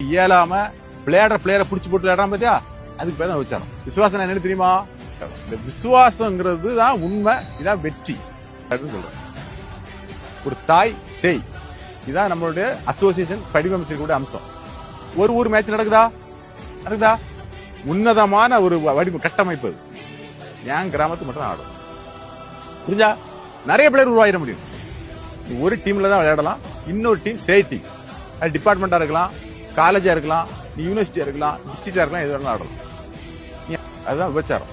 இயலாம பிளேயரை புடிச்சு போட்டு விளையாடுறான் பாத்தியா, அதுக்கு பேர் தான் விபச்சாரம். விசுவாசம் என்ன தெரியுமா? இந்த விசுவாசங்கிறது தான் உண்மை, இதான் வெற்றி சொல்றேன். ஒரு தாய் செய், இதான் நம்மளுடைய அசோசியேஷன் வடிவமைச்சிருக்கக்கூடிய அம்சம். ஒரு மேட்ச் நடக்குதா உன்னதமான ஒரு கட்டமைப்பு. என் கிராமத்துக்கு மட்டும் தான் ஆடும். புரிஞ்சா? நிறைய பிளேயர் உருவாயிட முடியும். ஒரு டீம்ல தான் விளையாடலாம், இன்னொரு டீம் சேய் டீம். அது டிபார்ட்மெண்டா இருக்கலாம், காலேஜா இருக்கலாம், யூனிவர்சிட்டியா இருக்கலாம், டிஸ்ட்ரிக்டா இருக்கலாம், எது வேணாலும் ஆடலாம். அதுதான் விபச்சாரம்.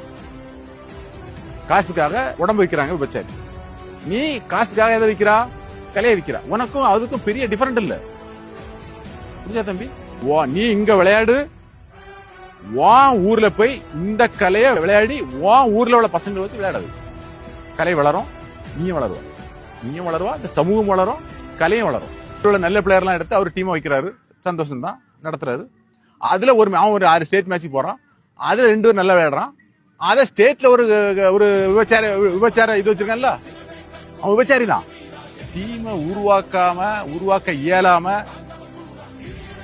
காசுக்காக உடம்பு வைக்கிறாங்க விபச்சாரி. நீ காசுக்காக எதை வைக்கிறா? கலையை வைக்கிறா. உனக்கும் அதுக்கும் பெரிய டிஃபரெண்ட் இல்ல. புரிஞ்சா தம்பி? நீ இங்க விளையாடு, ஊர்ல போய் இந்த கலையை விளையாடி ஊர்ல உள்ள பசங்களை வச்சு விளையாடாது. கலை வளரும், நீயும் வளருவா, இந்த சமூகம் வளரும், கலையும் வளரும். நல்ல பிளேயர் எல்லாம் எடுத்து அவர் டீம் வைக்கிறாரு, சந்தோஷம் தான், நடத்துறாரு. அதுல அவன் ஒரு 6 ஸ்டேட் மேட்ச் போறான், அதுல 2 பேர் நல்லா விளையாடுறான். அத ஸ்டேட்ல ஒரு விபச்சார இது வச்சிருக்கான்ல, அவன் விபச்சாரி தான். டீமை உருவாக்க இயலாம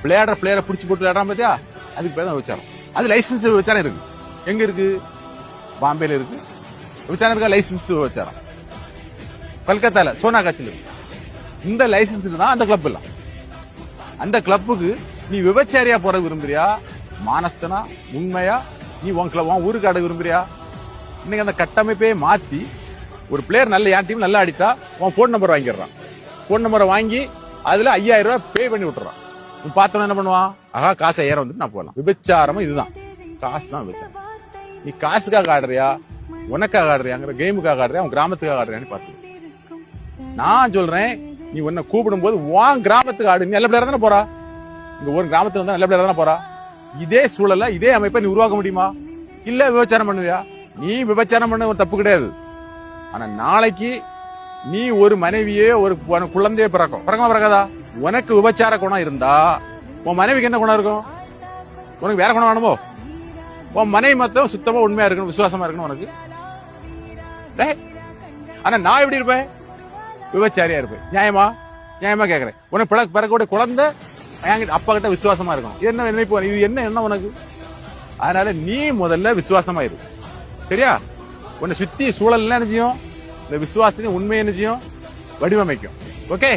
பிளேயரை புடிச்சு போட்டு விளையாடுறான் பாத்தியா, அதுக்கு பேர் தான் விபச்சாரம். அது லைசன்ஸ் விபச்சாரம் இருக்கு. எங்க இருக்கு? பாம்பேல இருக்கு விபச்சாரம் இருக்கா? லைசன்ஸ் விபச்சாரம் கல்கத்தால சோனாகாட்சியில். இந்த லைசன்ஸ் தான் அந்த கிளப் இல்ல. அந்த கிளப்புக்கு நீ விபச்சாரியா போற விரும்புறியா, மானஸ்தனா, உண்மையா நீ உன் ஊருக்கு ஆட விரும்புறியா? இன்னைக்கு அந்த கட்டமைப்பே மாத்தி ஒரு பிளேயர் நல்ல என் டீம் நல்லா அடித்தா உன் போன் நம்பர் வாங்கிடுறான். போன் நம்பரை வாங்கி அதுல 5000 ரூபாய் பே பண்ணி விட்டுறான். நீ பார்த்தோன்னா என்ன பண்ணுவான்? காசு 5000 வந்துட்டு நான் போகலாம். விபச்சாரமும் இதுதான், காசு தான் விபச்சாரம். நீ காசுக்காக ஆடுறியா, உனக்காக ஆடுறியாங்கிற, கேமுக்காக ஆடுறியா, உன் கிராமத்துக்காக ஆடுறியான்னு பாத்து. நான் சொல்றேன், நீ உன்னை கூப்பிடும் போது உன் கிராமத்துக்கு ஆடு. நீ நல்ல பிளேயர் தானே போறா, இங்க ஒரு கிராமத்துல வந்து நல்ல பிளேயர் தானே போறா. இதே சூழல இதே அமைப்பை நீ உருவாக்க முடியுமா? இல்ல விபச்சாரம் பண்ணுவியா? நீ விபச்சாரம் பண்ண ஒரு தப்பு கிடையாது. ஆனா நாளைக்கு நீ ஒரு மனைவியே ஒரு குழந்தைய பிறக்காதா? உனக்கு விபச்சார குணம் இருந்தா உன் மனைவிக்கு என்ன குணம் இருக்கும்? உனக்கு வேற குணம் வேணுமோ? உன் மனைவி மொத்தம் சுத்தமா உண்மையா இருக்கணும், விசுவாசமா இருக்கணும் உனக்கு. ஆனா நான் எப்படி இருப்பேன்? விபச்சாரியா இருப்பேன். நியாயமா கேக்குறேன். உனக்கு பிறக்கக்கூடிய குழந்தை அப்பா கிட்ட விசுவாசமா இருக்கணும். என்ன நினைப்பு? இது என்ன உனக்கு? அதனால நீ முதல்ல விசுவாசமா இரு, சரியா? உன்னை சுத்தி சூழல் என்ன செய்யும்? இந்த விசுவாசத்தையும் உண்மை என்ன செய்யும்? வடிவமைக்கும். ஓகே.